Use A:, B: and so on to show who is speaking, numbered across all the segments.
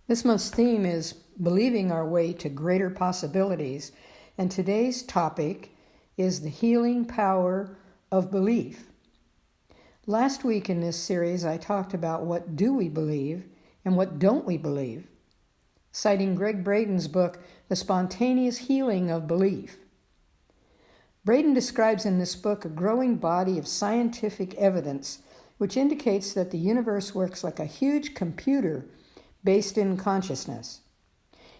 A: This month's theme is believing our way to greater possibilities, and today's topic is the healing power of belief. Last week in this series, I talked about what do we believe and what don't we believe, citing Greg Braden's book, The Spontaneous Healing of Belief. Braden describes in this book a growing body of scientific evidence which indicates that the universe works like a huge computer based in consciousness.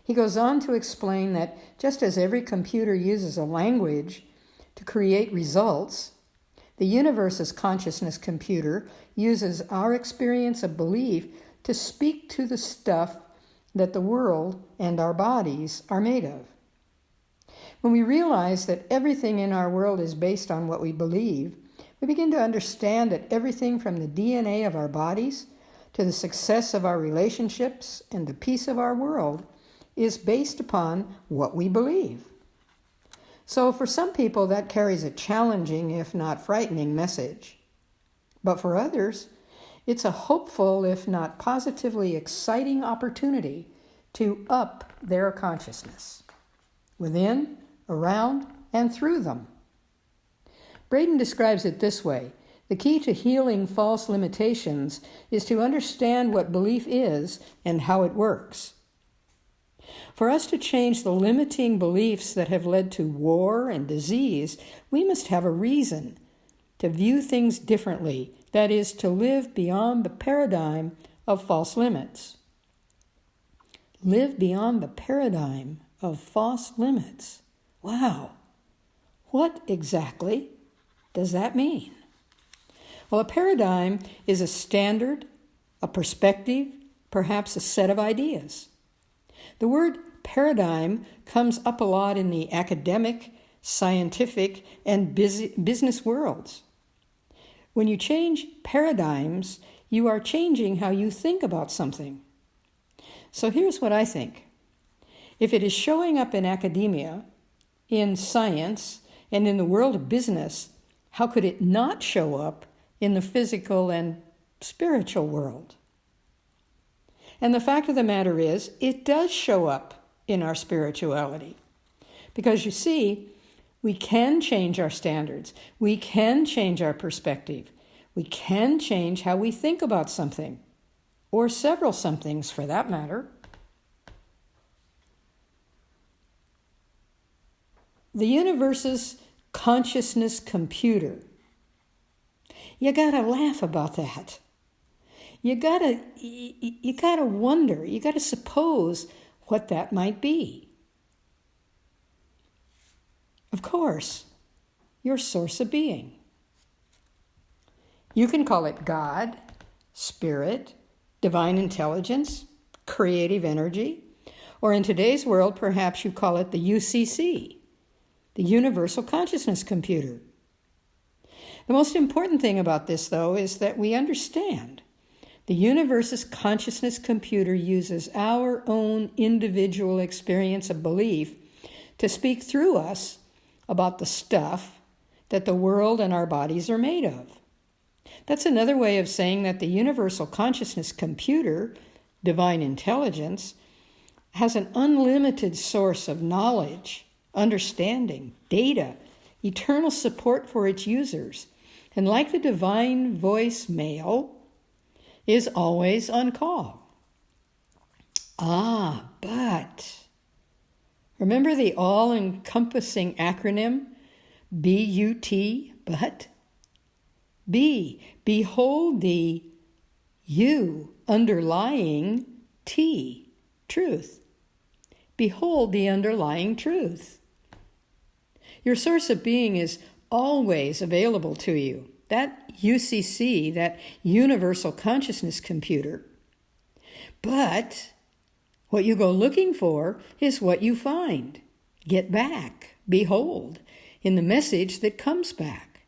A: He goes on to explain that just as every computer uses a language to create results, the universe's consciousness computer uses our experience of belief to speak to the stuff that the world and our bodies are made of. When we realize that everything in our world is based on what we believe, we begin to understand that everything from the DNA of our bodies to the success of our relationships and the peace of our world is based upon what we believe. So for some people, that carries a challenging, if not frightening, message. But for others, it's a hopeful, if not positively exciting opportunity to up their consciousness, within, around, and through them. Braden describes it this way: the key to healing false limitations is to understand what belief is and how it works. For us to change the limiting beliefs that have led to war and disease, we must have a reason to view things differently, that is, to live beyond the paradigm of false limits. Live beyond the paradigm of false limits. Wow, what exactly does that mean? Well, a paradigm is a standard, a perspective, perhaps a set of ideas. The word paradigm comes up a lot in the academic, scientific, and business worlds. When you change paradigms, you are changing how you think about something. So here's what I think. If it is showing up in academia, in science, and in the world of business, how could it not show up in the physical and spiritual world? And the fact of the matter is, it does show up in our spirituality. Because you see, we can change our standards. We can change our perspective. We can change how we think about something, or several somethings for that matter. The universe's consciousness computer. You gotta laugh about that. You gotta wonder, you gotta suppose what that might be. Of course, your source of being. You can call it God, spirit, divine intelligence, creative energy, or in today's world, perhaps you call it the UCC, the Universal Consciousness Computer. The most important thing about this, though, is that we understand the universe's consciousness computer uses our own individual experience of belief to speak through us about the stuff that the world and our bodies are made of. That's another way of saying that the universal consciousness computer, divine intelligence, has an unlimited source of knowledge, understanding, data, eternal support for its users, and like the divine voice mail, is always on call. But remember the all-encompassing acronym BUT, but? B, behold the U underlying T, truth. Behold the underlying truth. Your source of being is always available to you. That UCC, that universal consciousness computer. But what you go looking for is what you find. Get back, behold, in the message that comes back.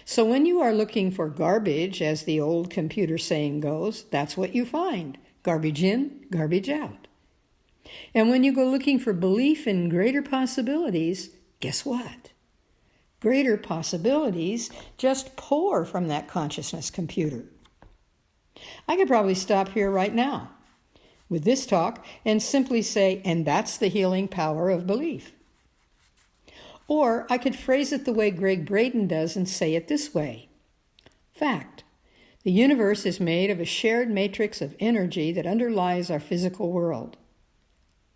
A: So when you are looking for garbage, as the old computer saying goes, that's what you find. Garbage in, garbage out. And when you go looking for belief in greater possibilities, guess what? Greater possibilities just pour from that consciousness computer. I could probably stop here right now, with this talk and simply say, and that's the healing power of belief. Or I could phrase it the way Greg Braden does and say it this way. Fact. The universe is made of a shared matrix of energy that underlies our physical world.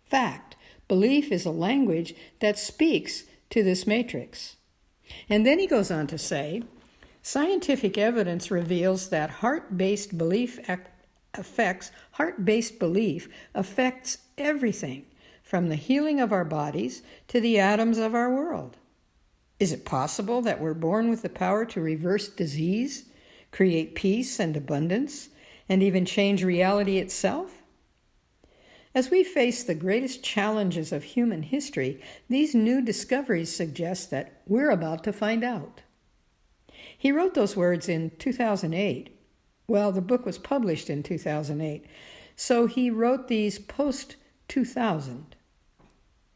A: Fact. Belief is a language that speaks to this matrix. And then he goes on to say, scientific evidence reveals that heart-based belief affects everything, from the healing of our bodies to the atoms of our world. Is it possible that we're born with the power to reverse disease, create peace and abundance, and even change reality itself? As we face the greatest challenges of human history, these new discoveries suggest that we're about to find out. He wrote those words in 2008. Well, the book was published in 2008, so he wrote these post-2000.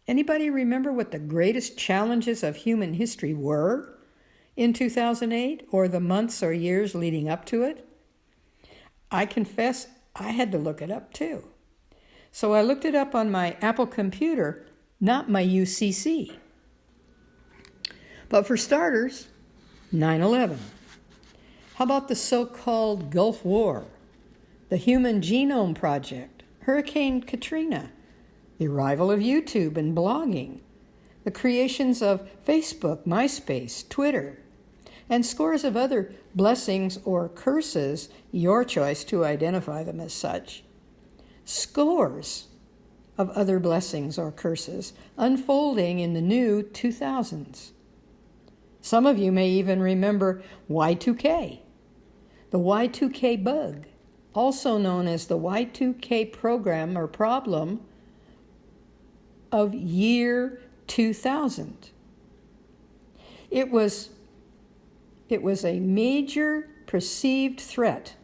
A: Anybody remember what the greatest challenges of human history were in 2008, or the months or years leading up to it? I confess I had to look it up too. So I looked it up on my Apple computer, not my UCC. But for starters, 9/11. How about the so-called Gulf War, the Human Genome Project, Hurricane Katrina, the arrival of YouTube and blogging, the creations of Facebook, MySpace, Twitter, and scores of other blessings or curses, your choice to identify them as such. Scores of other blessings or curses unfolding in the new 2000s. Some of you may even remember Y2K, the Y2K bug, also known as the Y2K program or problem of year 2000. It was a major perceived threat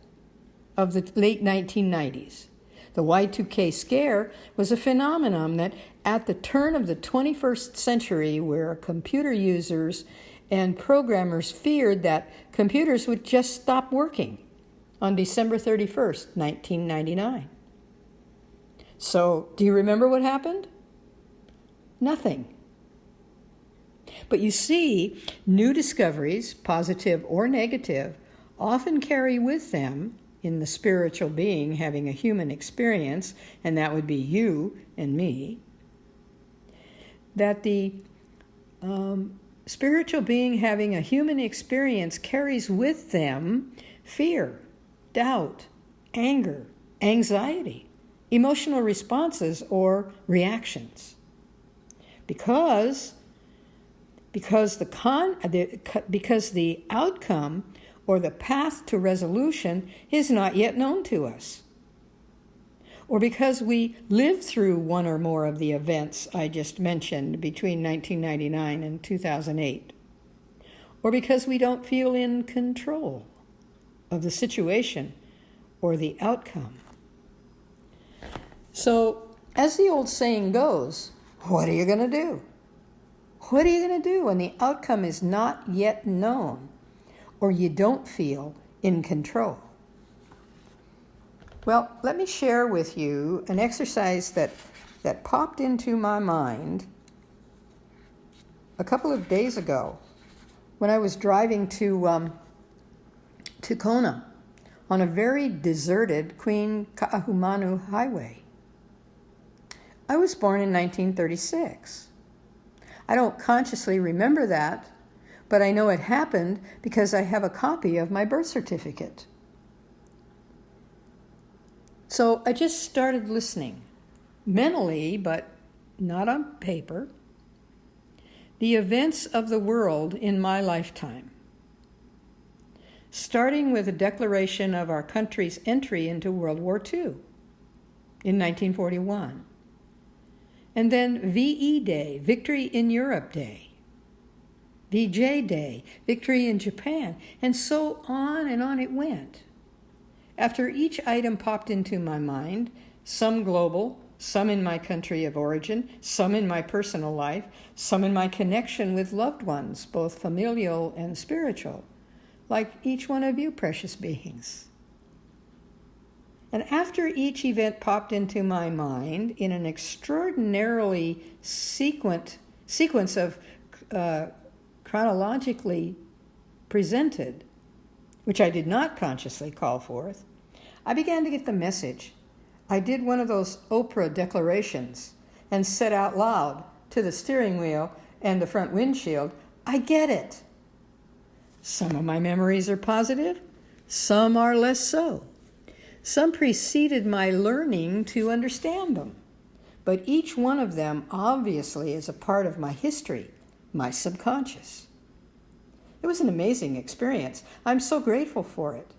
A: of the late 1990s. The Y2K scare was a phenomenon that at the turn of the 21st century, where computer users and programmers feared that computers would just stop working on December 31st, 1999. So, do you remember what happened? Nothing. But you see, new discoveries, positive or negative, often carry with them, in the spiritual being having a human experience, and that would be you and me, that the spiritual being having a human experience carries with them fear, doubt, anger, anxiety, emotional responses or reactions. Because the outcome or the path to resolution is not yet known to us. Or because we lived through one or more of the events I just mentioned between 1999 and 2008. Or because we don't feel in control of the situation or the outcome. So, as the old saying goes, what are you going to do? What are you going to do when the outcome is not yet known or you don't feel in control? Well, let me share with you an exercise that popped into my mind a couple of days ago when I was driving to Kona on a very deserted Queen Kaahumanu highway. I was born in 1936. I don't consciously remember that, but I know it happened because I have a copy of my birth certificate. So I just started listening, mentally, but not on paper, the events of the world in my lifetime, starting with the declaration of our country's entry into World War II in 1941. And then VE Day, Victory in Europe Day, VJ Day, Victory in Japan, and so on and on it went. After each item popped into my mind, some global, some in my country of origin, some in my personal life, some in my connection with loved ones, both familial and spiritual, like each one of you precious beings. And after each event popped into my mind in an extraordinarily sequence of chronologically presented, which I did not consciously call forth, I began to get the message. I did one of those Oprah declarations and said out loud to the steering wheel and the front windshield, I get it. Some of my memories are positive, some are less so. Some preceded my learning to understand them, but each one of them obviously is a part of my history, my subconscious. It was an amazing experience. I'm so grateful for it,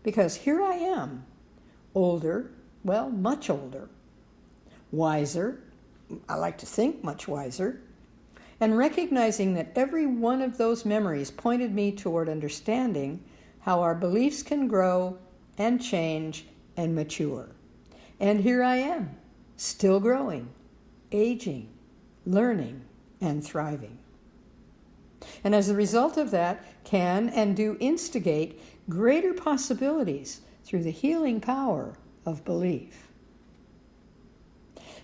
A: because here I am, older, well, much older, wiser, I like to think much wiser, and recognizing that every one of those memories pointed me toward understanding how our beliefs can grow and change and mature. And here I am, still growing, aging, learning, and thriving. And as a result of that, can and do instigate greater possibilities through the healing power of belief.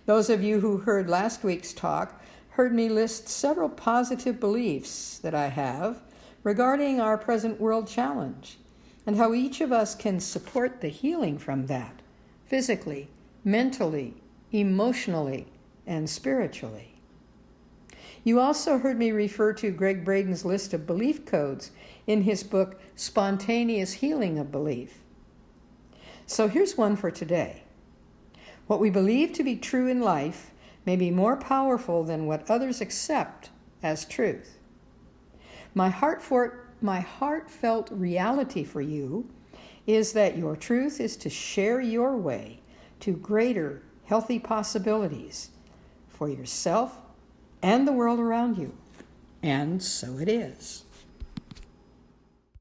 A: Those of you who heard last week's talk heard me list several positive beliefs that I have regarding our present world challenge and how each of us can support the healing from that, physically, mentally, emotionally, and spiritually. You also heard me refer to Greg Braden's list of belief codes in his book, Spontaneous Healing of Belief. So here's one for today. What we believe to be true in life may be more powerful than what others accept as truth. My heartfelt reality for you is that your truth is to share your way to greater healthy possibilities for yourself and the world around you. And so it is.